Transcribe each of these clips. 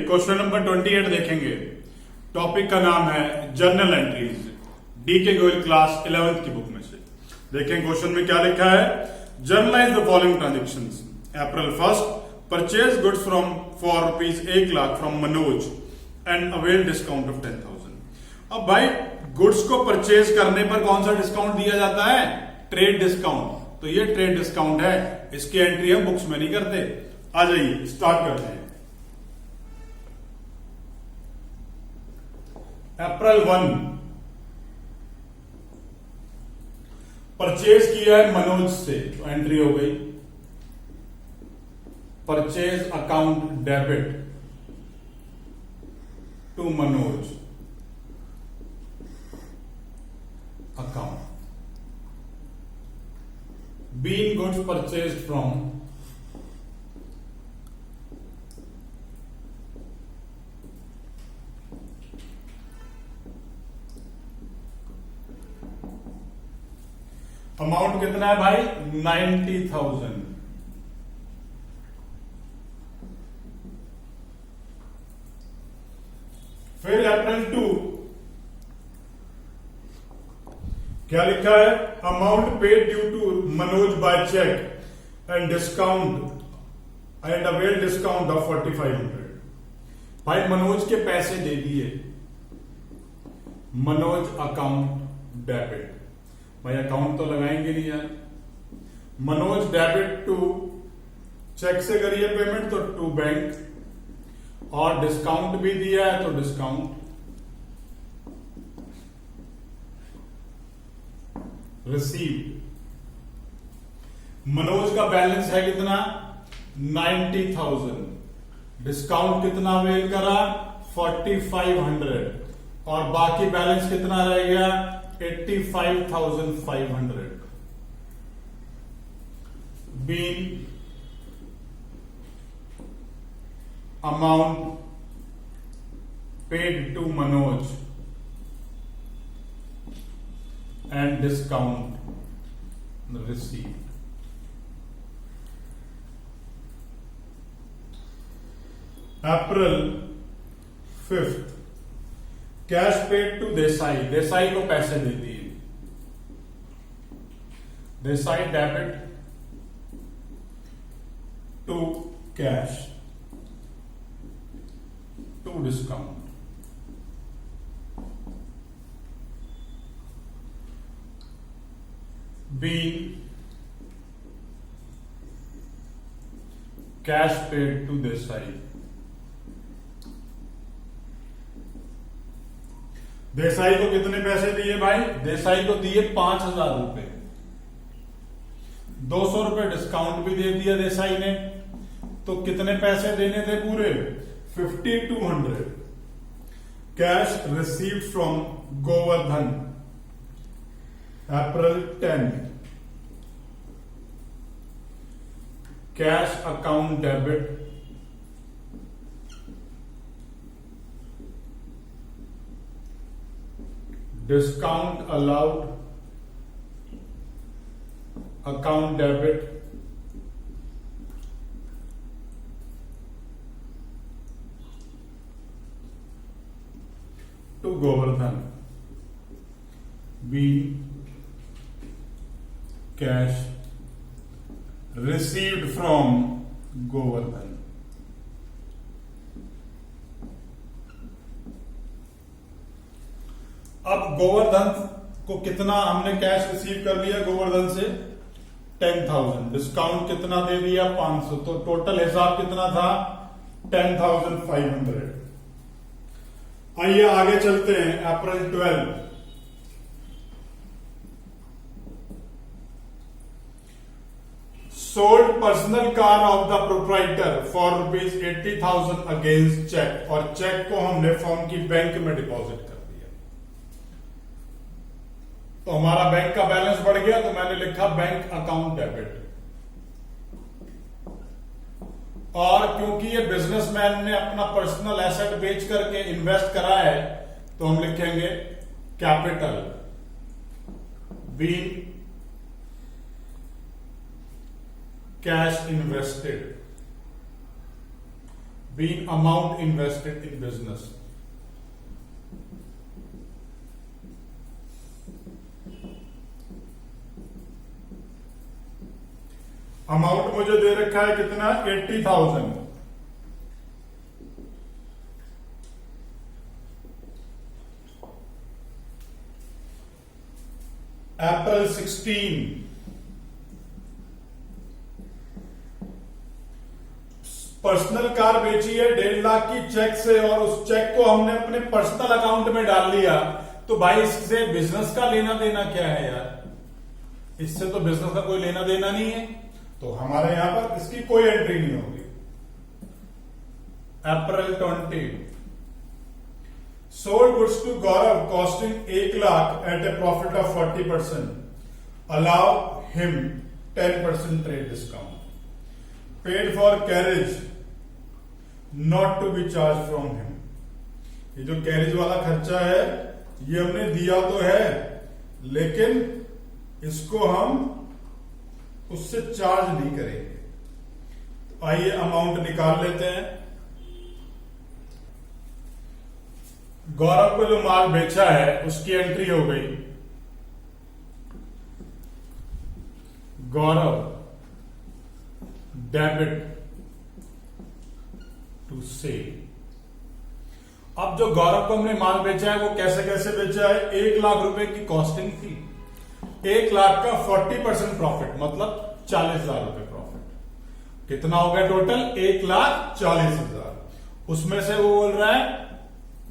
Question number 28 देखेंगे। Topic का नाम है journal entries, DK Goyal class 11th की बुक में से। देखें क्वेश्चन में क्या लिखा है। Generalized the following transactions. April 1 purchase goods from for ₹1,00,000 from Manoj and avail discount of 10,000। अब भाई गुड्स को परचेज करने पर कौन सा डिस्काउंट दिया जाता है? Trade discount. तो ये ट्रेड डिस्काउंट है, इसकी एंट्री हम बुक्स में नहीं करते। आ जाइए स्टार्ट करते हैं। अप्रैल 1 परचेज किया है मनोज से, तो एंट्री हो गई purchase account debit to Manoj account. Been goods purchased from amount कितना है भाई? 90,000। फिर अप्रैल 2 क्या लिखा है? Amount paid due to Manoj by cheque and discount and avail discount of 4,500। भाई मनोज के पैसे दे दिए, मनोज अकाउंट डेबिट। भाई अकाउंट तो लगाएंगे नहीं यार। मनोज डेबिट टू चेक से करिए पेमेंट तो टू बैंक, और डिस्काउंट भी दिया है तो डिस्काउंट रिसीव। मनोज का बैलेंस है कितना? 90,000। डिस्काउंट कितना अवेल करा? 4,500। और बाकी बैलेंस कितना रह गया? 85,500। Been amount paid to Manoj and discount received। April 5 cash paid to Desai. Desai को पैसे दे दिए। Desai debit to cash to discount. B cash paid to Desai. Desai को कितने पैसे दिए भाई? देसाई को दिए 5,000 रुपए। 200 रुपए डिस्काउंट भी दे दिया देसाई ने, तो कितने पैसे देने थे पूरे? 5,200। Cash received from Govardhan April 10। Cash account debit discount allowed account debit to Govardhan. B cash received from Govardhan. अब गोवर्धन को कितना हमने कैश रिसीव कर लिया? गोवर्धन से 10,000। डिस्काउंट कितना दे दिया? 500। तो टोटल हिसाब कितना था? 10,500। आइए आगे चलते हैं। April 12 sold personal car of the proprietor for ₹80,000 against cheque. और चेक को हमने फर्म की बैंक में डिपॉजिट कर दिया, तो हमारा बैंक का बैलेंस बढ़ गया, तो मैंने लिखा बैंक अकाउंट डेबिट। और क्योंकि ये बिजनेसमैन ने अपना पर्सनल एसेट बेच करके इन्वेस्ट करा है, तो हम लिखेंगे capital being cash invested been amount invested in business. Amount मुझे दे रखा है कितना, 80,000। अप्रैल 16 पर्सनल कार बेची है 1.5 लाख की चेक से, और उस चेक को हमने अपने पर्सनल अकाउंट में डाल लिया। तो भाई इससे बिजनेस का लेना देना क्या है यार, इससे तो बिजनेस का कोई लेना देना नहीं है, तो हमारे यहां पर इसकी कोई एंट्री नहीं होगी। April 20 sold goods to Gaurav costing 1 lakh at a profit of 40%, allow him 10% trade discount, paid for carriage not to be charged from him. ये जो कैरेज वाला खर्चा है ये हमने दिया तो है, लेकिन इसको हम उससे चार्ज नहीं करेंगे। तो आइए अमाउंट निकाल लेते हैं। गौरव को जो माल बेचा है उसकी एंट्री हो गई, गौरव डेबिट टू सेल। अब जो गौरव को हमने माल बेचा है वो कैसे कैसे बेचा है, 1 लाख रुपए की कॉस्टिंग थी, 1 लाख का 40% प्रॉफिट मतलब 40,000 रुपए प्रॉफिट। कितना हो गया टोटल, 1,40,000। उसमें से वो बोल रहा है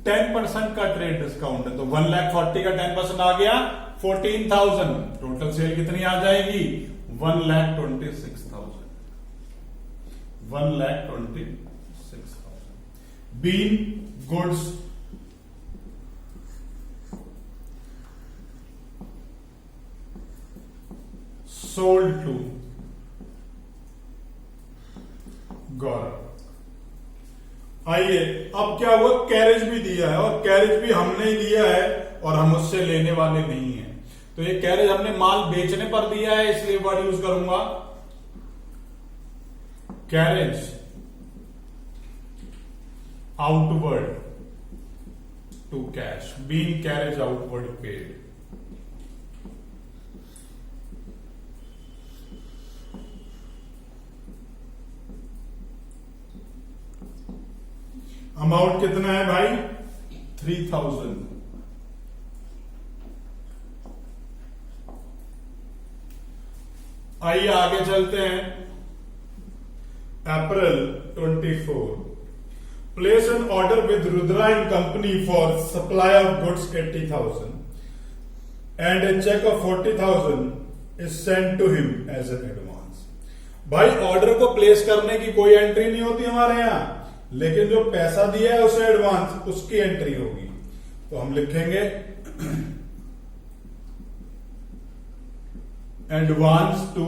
10% का ट्रेड डिस्काउंट है, तो 1,40,000 का 10% आ गया 14,000। टोटल सेल कितनी आ जाएगी, 1,26,000। 1,26,000 बीन गुड्स सोल्ड टू गौरव। आइए अब क्या हुआ, कैरेज भी दिया है, और कैरेज भी हमने ही दिया है और हम उससे लेने वाले नहीं है। तो ये कैरेज हमने माल बेचने पर दिया है, इसलिए वर्ड यूज करूंगा carriage outward to cash, being carriage outward paid. Amount कितना है भाई, 3,000। आइए आगे चलते हैं। April 24 place an order with Rudra and company for supply of goods 80,000 and a cheque of 40,000 is send to him as an advance. भाई order को place करने की कोई एंट्री नहीं होती हमारे यहां, लेकिन जो पैसा दिया है उसे एडवांस, उसकी एंट्री होगी। तो हम लिखेंगे advance to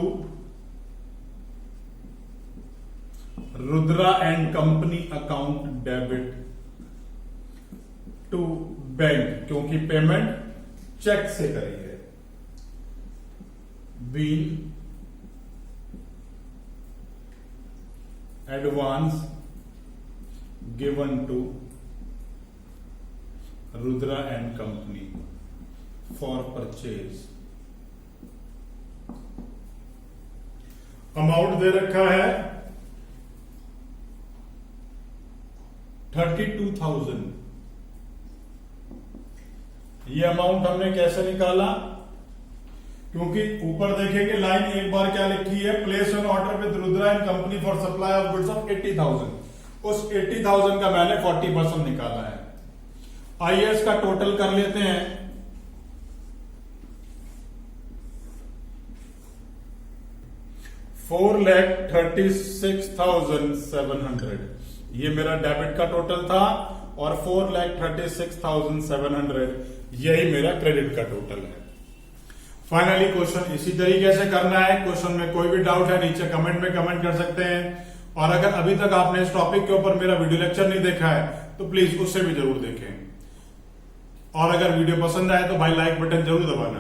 Rudra and company account debit to bank, क्योंकि पेमेंट चेक से करी है। Been advance given to Rudra and Company for purchase। Amount दे रखा है 32,000। ये अमाउंट हमने कैसे निकाला, क्योंकि ऊपर देखेंगे लाइन एक बार क्या लिखी है, place an order with Rudra and company for supply of goods of 80,000। उस 80,000 का मैंने 40% निकाला है। आइए इसका टोटल कर लेते हैं। $4,36,700 ये मेरा डेबिट का टोटल था, और 4,36,700 यही मेरा क्रेडिट का टोटल है। फाइनली क्वेश्चन इसी तरीके से करना है। क्वेश्चन में कोई भी डाउट है नीचे कमेंट में कमेंट कर सकते हैं, और अगर अभी तक आपने इस टॉपिक के ऊपर मेरा वीडियो लेक्चर नहीं देखा है तो प्लीज उससे भी जरूर देखें, और अगर वीडियो पसंद आए तो भाई लाइक बटन जरूर दबाना।